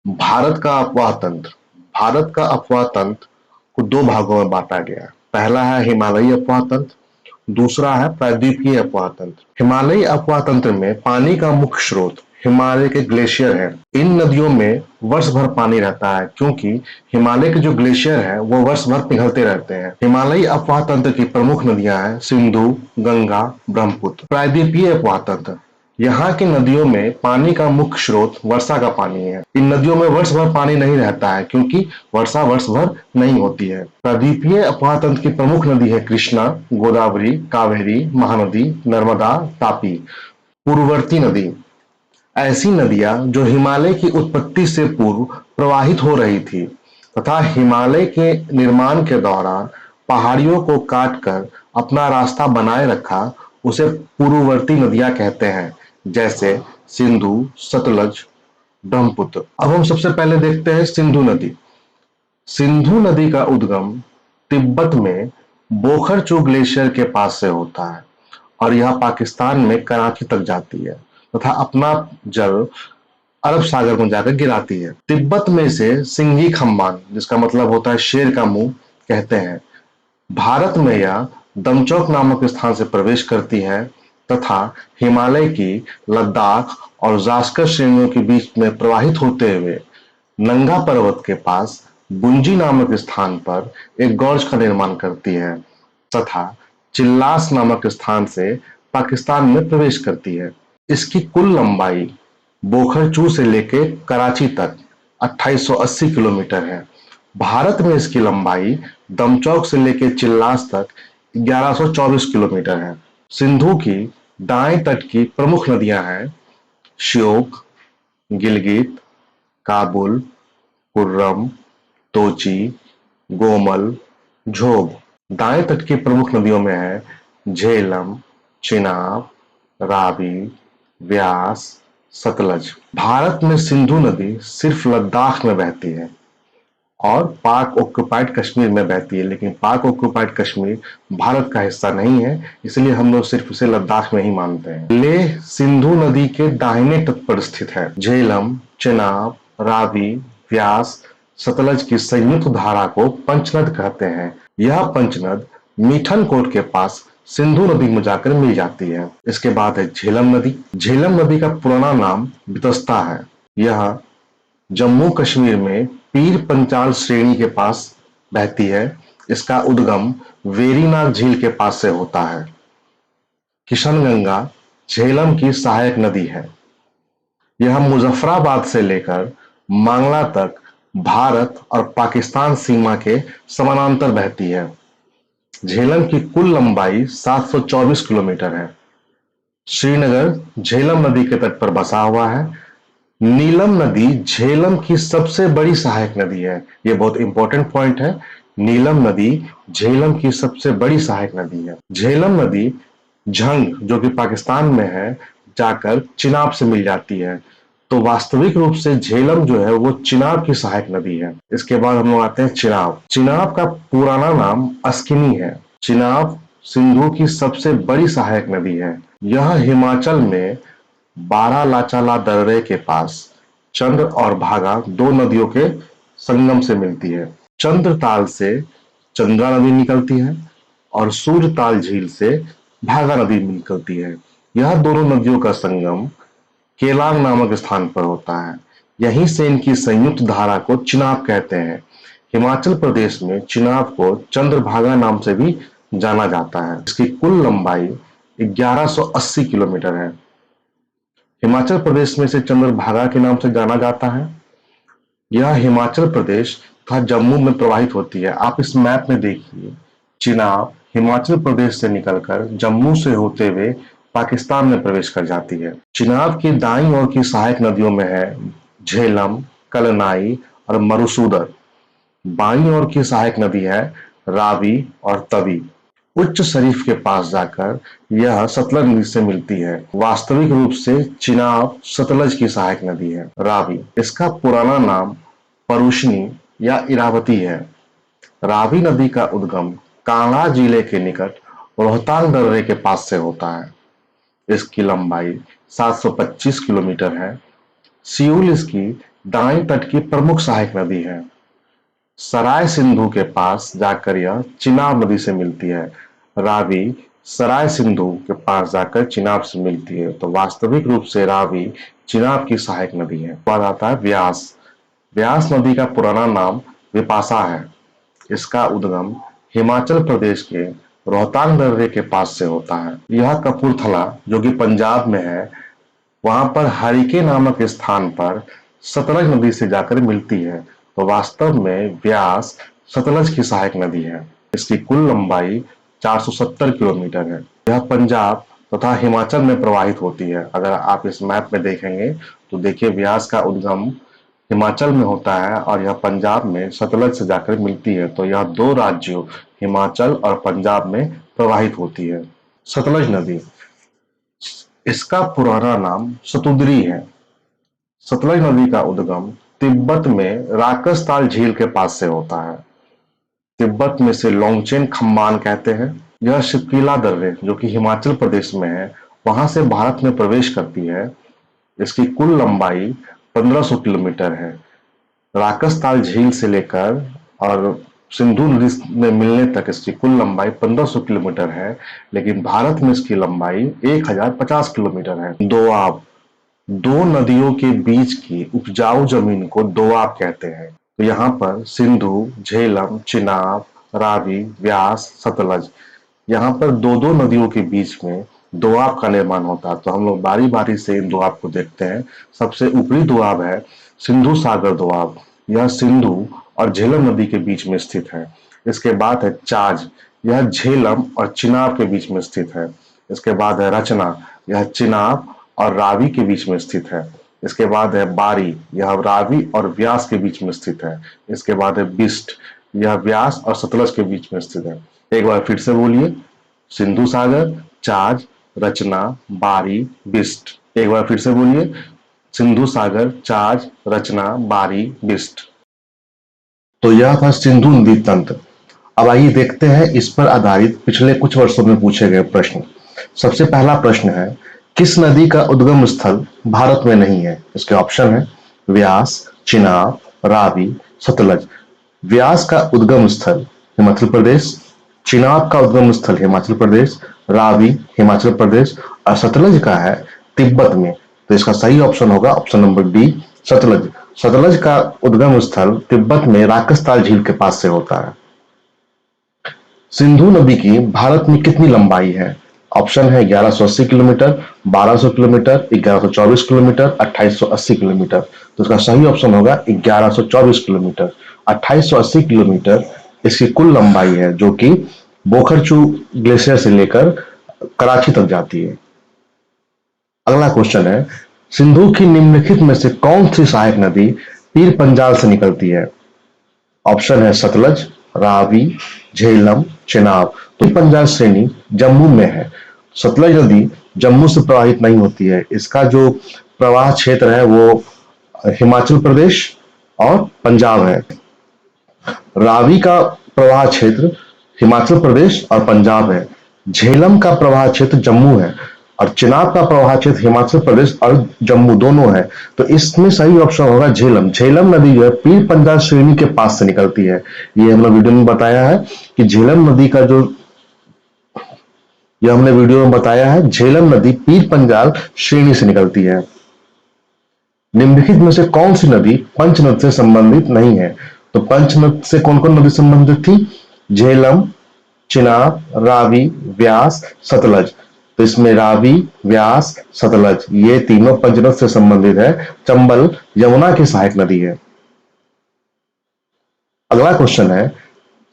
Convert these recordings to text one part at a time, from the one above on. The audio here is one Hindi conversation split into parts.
भारत का अफवाह तंत्र। भारत का अफवाह तंत्र को दो भागों में बांटा गया है। पहला है हिमालयी अफवाह तंत्र, दूसरा है प्रायद्वीपीय अफवाह तंत्र। हिमालयी अफवाह तंत्र में पानी का मुख्य स्रोत हिमालय के ग्लेशियर है। इन नदियों में वर्ष भर पानी रहता है क्योंकि हिमालय के जो ग्लेशियर है वो वर्ष भर पिघलते रहते हैं। हिमालयी अफवाह तंत्र की प्रमुख नदियां हैं सिंधु, गंगा, ब्रह्मपुत्र। प्रायद्वीपीय अफवाह तंत्र, यहाँ की नदियों में पानी का मुख्य स्रोत वर्षा का पानी है। इन नदियों में वर्ष भर पानी नहीं रहता है क्योंकि वर्षा वर्ष भर नहीं होती है। प्रायद्वीपीय अफवाह तंत्र की प्रमुख नदी है कृष्णा, गोदावरी, कावेरी, महानदी, नर्मदा, तापी। पूर्ववर्ती नदी, ऐसी नदियां जो हिमालय की उत्पत्ति से पूर्व प्रवाहित हो रही थी तथा हिमालय के निर्माण के दौरान पहाड़ियों को काटकर अपना रास्ता बनाए रखा, उसे पूर्ववर्ती नदियां कहते हैं, जैसे सिंधु, सतलज, ब्रह्मपुत्र। अब हम सबसे पहले देखते हैं सिंधु नदी। सिंधु नदी का उद्गम तिब्बत में बोखरचू ग्लेशियर के पास से होता है और यह पाकिस्तान में कराची तक जाती है तथा अपना जल अरब सागर में जाकर गिराती है। तिब्बत में इसे सिंघी खम्बान, जिसका मतलब होता है शेर का मुंह, कहते हैं। भारत में यह दमचौक नामक स्थान से प्रवेश करती है तथा हिमालय की लद्दाख और जास्कर श्रेणियों के बीच में प्रवाहित होते हुए नंगा पर्वत के पास बुंजी नामक स्थान पर एक गॉर्ज का निर्माण करती है तथा चिल्लास नामक स्थान से पाकिस्तान में प्रवेश करती है। इसकी कुल लंबाई बोखरचू से लेकर कराची तक 2880 किलोमीटर है। भारत में इसकी लंबाई दमचौक से लेकर चिल्लास तक 1124 किलोमीटर है। सिंधु की दाएं तट की प्रमुख नदियां हैं श्योक, गिलगित, काबुल, कुर्रम, तोची, गोमल, झोब। दाएं तट की प्रमुख नदियों में है झेलम, चिनाब, रावी, व्यास, सतलज। भारत में सिंधु नदी सिर्फ लद्दाख में बहती है और पाक ऑक्युपाइड कश्मीर में बहती है, लेकिन पाक ऑक्युपाइड कश्मीर भारत का हिस्सा नहीं है, इसलिए हम लोग सिर्फ इसे लद्दाख में ही मानते हैं। लेह सिंधु नदी के दाहिने तट पर स्थित है। झेलम, चिनाब, रावी, व्यास, सतलज की संयुक्त धारा को पंचनद कहते हैं। यह पंचनद मीठन कोट के पास सिंधु नदी में जाकर मिल जाती है। इसके बाद है झेलम नदी। झेलम नदी का पुराना नाम बितस्ता है। यह जम्मू कश्मीर में पीर पंचाल श्रेणी के पास बहती है। इसका उद्गम वेरीनाग झील के पास से होता है। किशनगंगा झेलम की सहायक नदी है। यह मुजफ्फराबाद से लेकर मांगला तक भारत और पाकिस्तान सीमा के समानांतर बहती है। झेलम की कुल लंबाई 724 किलोमीटर है। श्रीनगर झेलम नदी के तट पर बसा हुआ है। नीलम नदी झेलम की सबसे बड़ी सहायक नदी है। ये बहुत इंपॉर्टेंट पॉइंट है। नीलम नदी झेलम की सबसे बड़ी सहायक नदी है। झेलम नदी झंग, जो कि पाकिस्तान में है, जाकर चिनाब से मिल जाती है। तो वास्तविक रूप से झेलम जो है वो चिनाब की सहायक नदी है। इसके बाद हम लोग आते हैं चिनाब। चिनाब का पुराना नाम अस्किनी है। चिनाब सिंधु की सबसे बड़ी सहायक नदी है। यह हिमाचल में बारालाचाला दर्रे के पास चंद्र और भागा दो नदियों के संगम से मिलती है। चंद्रताल से चंद्रा नदी निकलती है और सूर्यताल झील से भागा नदी निकलती है। यह दोनों नदियों का संगम केलांग नामक स्थान पर होता है। यहीं से इनकी संयुक्त धारा को चिनाब कहते हैं। हिमाचल प्रदेश में चिनाब को चंद्रभागा नाम से भी जाना जाता है। इसकी कुल लंबाई 1180 किलोमीटर है। हिमाचल प्रदेश में इसे चंद्रभागा के नाम से जाना जाता है। यह हिमाचल प्रदेश तथा जम्मू में प्रवाहित होती है। आप इस मैप में देखिए, चिनाब हिमाचल प्रदेश से निकलकर जम्मू से होते हुए पाकिस्तान में प्रवेश कर जाती है। चिनाब की दाईं ओर की सहायक नदियों में है झेलम, कलनाई और मरुसूदर। बाईं ओर की सहायक नदी है रावी और तवी। उच्च शरीफ के पास जाकर यह सतलज नदी से मिलती है। वास्तविक रूप से चिनाब सतलज की सहायक नदी है। रावी, इसका पुराना नाम परुशनी या इरावती है। रावी नदी का उद्गम कांगड़ा जिले के निकट रोहतांग दर्रे के पास से होता है। इसकी लंबाई 725 किलोमीटर है। सियूल इसकी दाएं तट की प्रमुख सहायक नदी है। सराय सिंधु के पास जाकर यह चिनाब नदी से मिलती है। रावी सराय सिंधु के पास जाकर चिनाब से मिलती है। तो वास्तविक रूप से रावी चिनाब की सहायक नदी है। बाद आता है व्यास। व्यास नदी का पुराना नाम विपाशा है। इसका उद्गम हिमाचल प्रदेश के रोहतांग दर्रे के पास से होता है। यह कपूरथला जो कि पंजाब में है, वहां पर हरिके नामक स्थान पर सतलज नदी से जाकर मिलती है। तो वास्तव में व्यास सतलज की सहायक नदी है। इसकी कुल लंबाई 470 किलोमीटर है। यह पंजाब तथा हिमाचल में प्रवाहित होती है। अगर आप इस मैप में देखेंगे तो देखिए व्यास का उद्गम हिमाचल में होता है और यह पंजाब में सतलज से जाकर मिलती है। तो यह दो राज्यों हिमाचल और पंजाब में प्रवाहित होती है। सतलज नदी, इसका पुराना नाम सतुद्री है। सतलज नदी का उद्गम तिब्बत में राकसताल झील के पास से होता है। तिब्बत में से लोंगचेन खम्बान कहते हैं। यह शिपकीला दर्रे जो कि हिमाचल प्रदेश में है, वहां से भारत में प्रवेश करती है। इसकी कुल लंबाई 1500 किलोमीटर है। राकसताल झील से लेकर और सिंधु नदी में मिलने तक इसकी कुल लंबाई 1500 किलोमीटर है, लेकिन भारत में इसकी लंबाई 1050 किलोमीटर है। दोआब, दो नदियों के बीच की उपजाऊ जमीन को दोआब कहते हैं। तो यहाँ पर सिंधु, झेलम, चिनाब, रावी, व्यास, सतलज, यहाँ पर दो दो नदियों के बीच में दोआब का निर्माण होता है। तो हम लोग बारी बारी से इन दोआब को देखते हैं। सबसे ऊपरी दोआब है सिंधु सागर दोआब। यह सिंधु और झेलम नदी के बीच में स्थित है। इसके बाद है चाज, यह झेलम और चिनाब के बीच में स्थित है। इसके बाद है रचना, यह चिनाब और रावी के बीच में स्थित है। इसके बाद है बारी, यह रावी और व्यास के बीच में स्थित है। इसके बाद है बिस्ट, यह व्यास और सतलज के बीच में स्थित है। एक बार फिर से बोलिए, सिंधु सागर, चाज, रचना, बारी, बिस्ट। एक बार फिर से बोलिए, सिंधु सागर, चाज, रचना, बारी, बिस्ट। तो यह था सिंधु नदी तंत्र। अब आइए देखते हैं इस पर आधारित पिछले कुछ वर्षों में पूछे गए प्रश्न। सबसे पहला प्रश्न है, किस नदी का उद्गम स्थल भारत में नहीं है? इसके ऑप्शन है व्यास, चिनाब, रावी, सतलज। व्यास का उद्गम स्थल हिमाचल प्रदेश, चिनाब का उद्गम स्थल हिमाचल प्रदेश, रावी हिमाचल प्रदेश और सतलज का है तिब्बत में। तो इसका सही ऑप्शन होगा option number D, Sutlej. Sutlej का उद्गम स्थल तिब्बत में राकसताल झील के पास से होता है। सिंधु नदी की भारत में कितनी लंबाई है? ऑप्शन है 1180 किलोमीटर, 1200 किलोमीटर, 1124 किलोमीटर, 2880 किलोमीटर। तो इसका सही ऑप्शन होगा 1124 किलोमीटर। 2880 किलोमीटर इसकी कुल लंबाई है, जो कि बोखरचू ग्लेशियर से लेकर कराची तक जाती है। अगला क्वेश्चन है, सिंधु की निम्नलिखित में से कौन सी सहायक नदी पीर पंजाल से निकलती है? ऑप्शन है सतलज, रावी, झेलम, चिनाब। तो पंजाब श्रेणी जम्मू में है। सतलज नदी जम्मू से प्रवाहित नहीं होती है। इसका जो प्रवाह क्षेत्र है वो हिमाचल प्रदेश और पंजाब है। रावी का प्रवाह क्षेत्र हिमाचल प्रदेश और पंजाब है। झेलम का प्रवाह क्षेत्र जम्मू है और चिनाब का प्रवाह क्षेत्र हिमाचल प्रदेश और जम्मू दोनों है। तो इसमें सही ऑप्शन होगा झेलम। झेलम नदी जो है पीर पंजाल श्रेणी के पास से निकलती है। ये हमने वीडियो में बताया है कि झेलम नदी का जो ये हमने वीडियो में बताया है, झेलम नदी पीर पंजाल श्रेणी से निकलती है। निम्नलिखित में से कौन सी नदी पंचनद से संबंधित नहीं है? तो पंचनद से कौन कौन नदी संबंधित थी? झेलम, चिनाब, रावी, व्यास, सतलज। तो इसमें रावी, व्यास, सतलज ये तीनों पंचनद से संबंधित है। चंबल यमुना की सहायक नदी है। अगला क्वेश्चन है,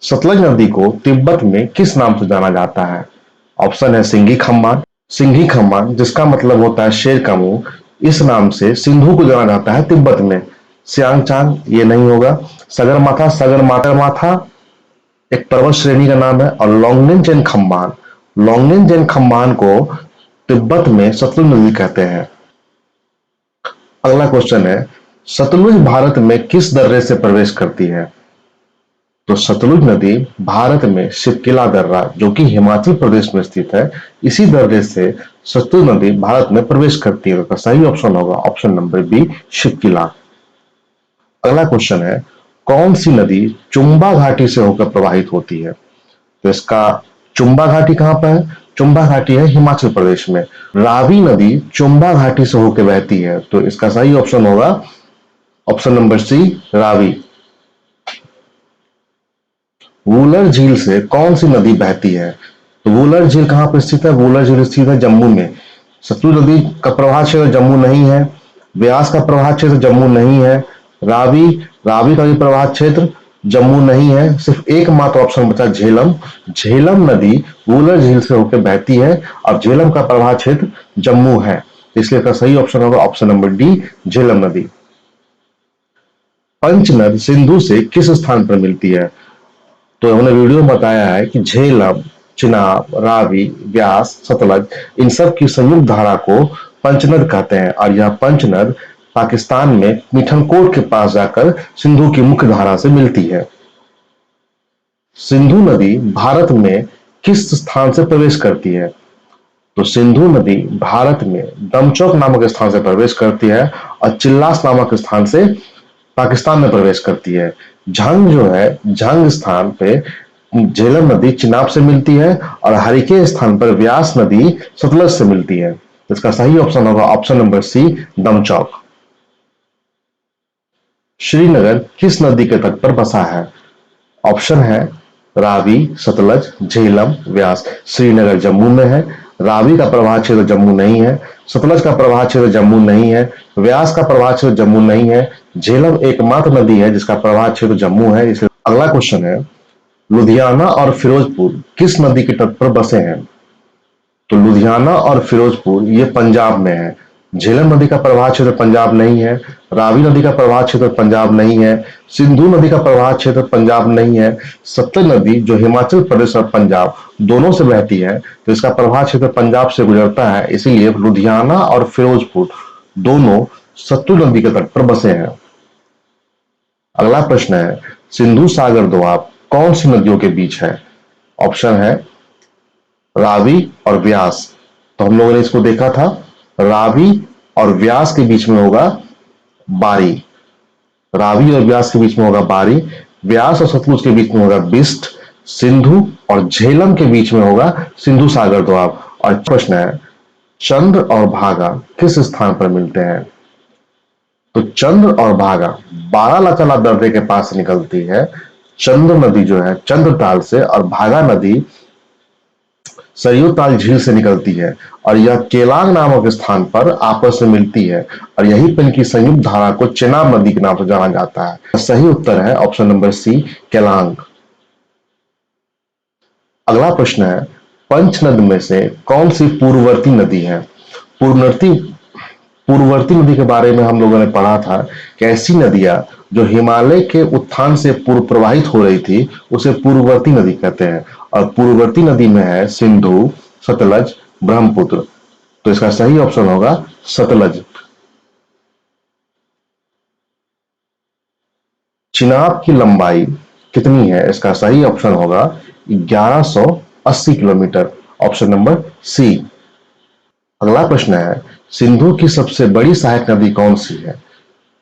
सतलज नदी को तिब्बत में किस नाम से जाना जाता है? ऑप्शन है सिंघी खम्बान। सिंघी खम्बान जिसका मतलब होता है शेर का मुंह, इस नाम से सिंधु को जाना जाता है तिब्बत में। सियांगचांग ये नहीं होगा। सगरमाथा, सगरमाथा एक पर्वत श्रेणी का नाम है। और लोंगनेंचेन खम्बान, लोंगनेंचेन खम्बान को तिब्बत में सतलुज नदी कहते हैं। अगला क्वेश्चन है, सतलुज भारत में किस दर्रे से प्रवेश करती है? तो सतलुज नदी भारत में शिवकिला दर्रा जो कि हिमाचल प्रदेश में स्थित है, इसी दर्रे से सतलुज नदी भारत में प्रवेश करती है। तो सही ऑप्शन होगा ऑप्शन नंबर बी, शिवकिला। अगला क्वेश्चन है, कौन सी नदी चुंबा घाटी से होकर प्रवाहित होती है? तो इसका चुंबा घाटी कहां पर है? चुंबा घाटी है हिमाचल प्रदेश में। रावी नदी चुंबा घाटी से होकर बहती है, तो इसका सही ऑप्शन होगा option number C, Ravi. Wular झील से कौन सी नदी बहती है? तो वूलर झील कहां पर स्थित है? वूलर झील स्थित है जम्मू में। सतलुज नदी का प्रवाह क्षेत्र जम्मू नहीं है। व्यास का प्रवाह क्षेत्र जम्मू नहीं है। रावी रावी का भी प्रवाह क्षेत्र जम्मू नहीं है। सिर्फ एकमात्र ऑप्शन बचा झेलम। झेलम नदी वूलर झील से होकर बहती है और झेलम का प्रवाह क्षेत्र जम्मू है, इसलिए इसका सही ऑप्शन होगा ऑप्शन नंबर डी, झेलम नदी। पंचनद सिंधु से किस स्थान पर मिलती है? तो हमने वीडियो में बताया है कि झेलम, चिनाब, रावी, व्यास, सतलज, इन सब की संयुक्त धारा को पंचनद कहते हैं और यह पंचनद पाकिस्तान में मिठनकोट के पास जाकर सिंधु की मुख्य धारा से मिलती है। सिंधु नदी भारत में किस स्थान से प्रवेश करती है? तो सिंधु नदी भारत में दमचौक नामक स्थान से प्रवेश करती है और चिल्लास नामक स्थान से पाकिस्तान में प्रवेश करती है। झंग जो है, झंग स्थान पे झेलम नदी चिनाब से मिलती है और हरिके स्थान पर व्यास नदी सतलज से मिलती है। इसका सही ऑप्शन होगा ऑप्शन नंबर सी, दमचौक। श्रीनगर किस नदी के तट पर बसा है? ऑप्शन है रावी, सतलज, झेलम, व्यास। श्रीनगर जम्मू में है। रावी का प्रवाह क्षेत्र जम्मू नहीं है। सतलज का प्रवाह क्षेत्र जम्मू नहीं है। व्यास का प्रवाह क्षेत्र जम्मू नहीं है। झेलम एकमात्र नदी है जिसका प्रवाह क्षेत्र जम्मू है, इसलिए। अगला क्वेश्चन है, लुधियाना और फिरोजपुर किस नदी के तट पर बसे हैं? तो लुधियाना और फिरोजपुर ये पंजाब में है। झेलम नदी का प्रवाह क्षेत्र पंजाब नहीं है। रावी नदी का प्रवाह क्षेत्र पंजाब नहीं है। सिंधु नदी का प्रवाह क्षेत्र पंजाब नहीं है। सतलज नदी जो हिमाचल प्रदेश और पंजाब दोनों से बहती है, तो इसका प्रवाह क्षेत्र पंजाब से गुजरता है, इसीलिए लुधियाना और फिरोजपुर दोनों सतलुज नदी के तट पर बसे हैं। अगला प्रश्न है, सिंधु सागर दोआब कौन सी नदियों के बीच है? ऑप्शन है रावी और व्यास। तो हम लोगों ने इसको देखा था, रावी और व्यास के बीच में होगा बारी। रावी और व्यास के बीच में होगा बारी। व्यास और सतलुज के बीच में होगा बिस्ट। सिंधु और झेलम के बीच में होगा सिंधु सागर दोआब। और प्रश्न है, चंद्र और भागा किस स्थान पर मिलते हैं? तो चंद्र और भागा बारालाचाला दर्रे के पास निकलती है। चंद्र नदी जो है चंद्रताल से और भागा नदी सरयू ताल झील से निकलती है और यह केलांग नामक स्थान पर आपस में मिलती है और यही पर इनकी संयुक्त धारा को चेनाब नदी के नाम से जाना जाता है। सही उत्तर है ऑप्शन नंबर सी, केलांग। अगला प्रश्न है, पंचनद में से कौन सी पूर्ववर्ती नदी है? पूर्ववर्ती नदी के बारे में हम लोगों ने पढ़ा था कि ऐसी नदियां जो हिमालय के उत्थान से पूर्व प्रवाहित हो रही थी उसे पूर्ववर्ती नदी कहते हैं और पूर्ववर्ती नदी में है सिंधु, सतलज, ब्रह्मपुत्र। तो इसका सही ऑप्शन होगा सतलज। चिनाब की लंबाई कितनी है? इसका सही ऑप्शन होगा 1180 किलोमीटर, ऑप्शन नंबर सी। अगला प्रश्न है, सिंधु की सबसे बड़ी सहायक नदी कौन सी है?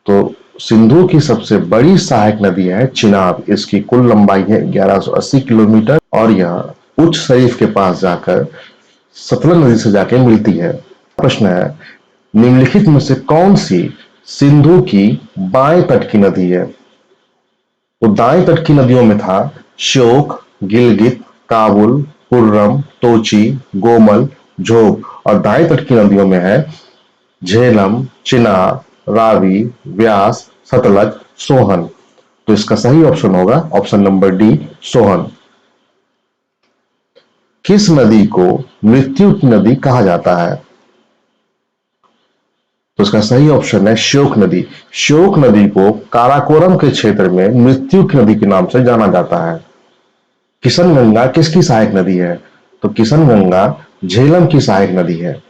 तो सिंधु की सबसे बड़ी सहायक नदी है चिनाब। इसकी कुल लंबाई है 1180 किलोमीटर और यह उच्च शरीफ के पास जाकर सतलज नदी से जाके मिलती है। प्रश्न है, निम्नलिखित में से कौन सी सिंधु की बाएं तट की नदी है? तो दाएं तट की नदियों में था श्योक, गिलगित, काबुल, कुर्रम, तोची, गोमल, झोग और दाएं तट की नदियों में है झेलम, चिनाब, रावी, व्यास, सतलज, सोहन। तो इसका सही ऑप्शन होगा ऑप्शन नंबर डी, सोहन। किस नदी को मृत्यु की नदी कहा जाता है? तो इसका सही ऑप्शन है श्योक नदी। श्योक नदी को काराकोरम के क्षेत्र में मृत्यु की नदी के नाम से जाना जाता है। किशन गंगा किसकी सहायक नदी है? तो किशन गंगा झेलम की सहायक नदी है।